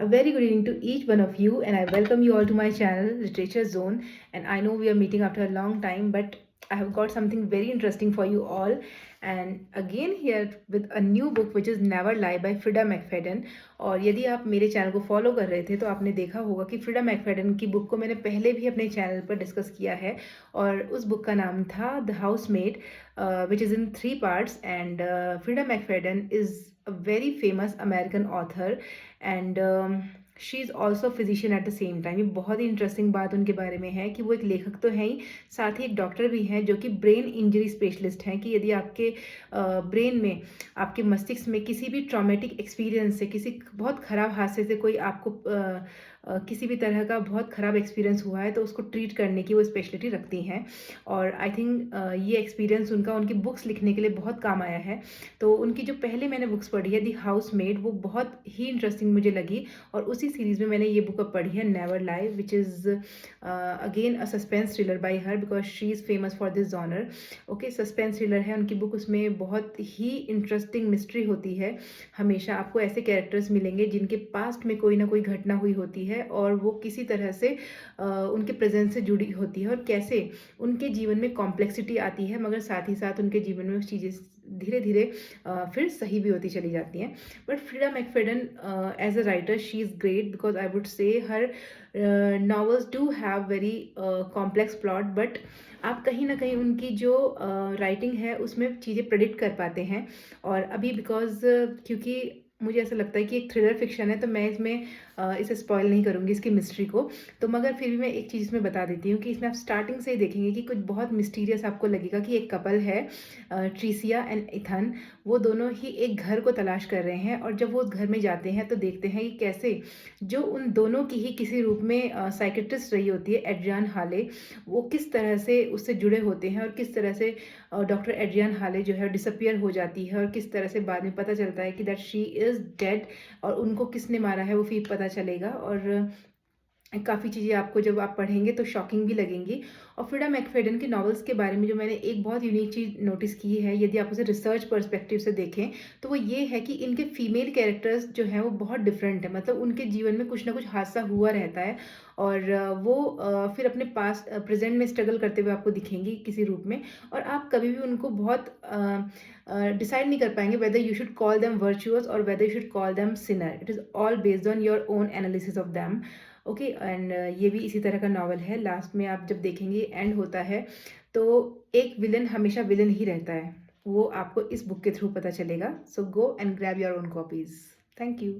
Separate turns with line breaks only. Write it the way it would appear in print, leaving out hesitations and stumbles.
A very good evening to each one of you, and I welcome you all to my channel, Literature Zone. And I know we are meeting after a long time, but I have got something very interesting for you all. And again, here with a new book which is Never Lie by Frida McFadden. और यदि आप मेरे channel को follow कर रहे थे तो आपने देखा होगा कि फ्रीडा मैकफेडन की बुक को मैंने पहले भी अपने चैनल पर डिस्कस किया है और उस बुक का नाम था the housemaid which is in 3 parts. And Freida McFadden is a very famous American author and she is also physician at the same time. ये बहुत ही इंटरेस्टिंग बात उनके बारे में है कि वो एक लेखक तो हैं ही, साथ ही एक डॉक्टर भी हैं जो कि ब्रेन इंजरी स्पेशलिस्ट हैं. कि यदि आपके ब्रेन में, आपके मस्तिष्क में किसी भी ट्रॉमेटिक एक्सपीरियंस से, किसी बहुत ख़राब हादसे से कोई आपको किसी भी तरह का बहुत ख़राब एक्सपीरियंस हुआ है तो उसको ट्रीट करने की वो स्पेशलिटी रखती हैं. और आई थिंक ये एक्सपीरियंस उनका उनकी बुक्स लिखने के लिए बहुत काम आया है. तो उनकी जो पहले मैंने बुक्स पढ़ी है दी हाउसमेड, वो बहुत ही इंटरेस्टिंग मुझे लगी और उसी सीरीज़ में मैंने ये बुक अब पढ़ी है never lie, which is again a suspense thriller bye her because she is famous for this genre. Okay, suspense thriller है उनकी बुक. उसमें बहुत ही इंटरेस्टिंग मिस्ट्री होती है. हमेशा आपको ऐसे कैरेक्टर्स मिलेंगे जिनके पास्ट में कोई ना कोई घटना हुई होती है और वो किसी तरह से उनके प्रेजेंस से जुड़ी होती है और कैसे उनके जीवन में कॉम्प्लेक्सिटी आती है, मगर साथ ही साथ उनके जीवन में चीज़ें धीरे धीरे फिर सही भी होती चली जाती हैं. But Freida McFadden as a writer she is great because I would say her novels do have very complex plot, but आप कहीं ना कहीं उनकी जो राइटिंग है उसमें चीज़ें प्रेडिक्ट कर पाते हैं. और अभी बिकॉज क्योंकि मुझे ऐसा लगता है कि एक थ्रिलर फिक्शन है तो मैं इसमें इसे स्पॉइल नहीं करूँगी इसकी मिस्ट्री को. तो मगर फिर भी मैं एक चीज़ इसमें बता देती हूँ कि इसमें आप स्टार्टिंग से ही देखेंगे कि कुछ बहुत मिस्टीरियस आपको लगेगा कि एक कपल है, ट्रीसिया एंड इथन. वो दोनों ही एक घर को तलाश कर रहे हैं और जब वो उस घर में जाते हैं तो देखते हैं कि कैसे जो उन दोनों की ही किसी रूप में साइकेट्रिस्ट रही होती है एड्रियान हाले, वो किस तरह से उससे जुड़े होते हैं और किस तरह से डॉक्टर एड्रियान हाले जो है डिसअपियर हो जाती है और किस तरह से बाद में पता चलता है कि दैट शी इज़ डेड और उनको किसने मारा है वो फिर पता चलेगा. और काफ़ी चीज़ें आपको जब आप पढ़ेंगे तो शॉकिंग भी लगेंगी. और फ्रीडा मैकफेडन के नॉवेल्स के बारे में जो मैंने एक बहुत यूनिक चीज़ नोटिस की है, यदि आप उसे रिसर्च पर्सपेक्टिव से देखें तो वो ये है कि इनके फीमेल कैरेक्टर्स जो हैं वो बहुत डिफरेंट है. मतलब उनके जीवन में कुछ ना कुछ हादसा हुआ रहता है और वो फिर अपने पास प्रेजेंट में स्ट्रगल करते हुए आपको दिखेंगी किसी रूप में. और आप कभी भी उनको बहुत डिसाइड नहीं कर पाएंगे whether you should call them virtuous और whether you should call them sinner. It is all based on your own analysis of them. Okay, and ये भी इसी तरह का नॉवल है. लास्ट में आप जब देखेंगे एंड होता है तो एक विलन हमेशा विलन ही रहता है. वो आपको इस बुक के थ्रू पता चलेगा. So go and grab your own copies. Thank you.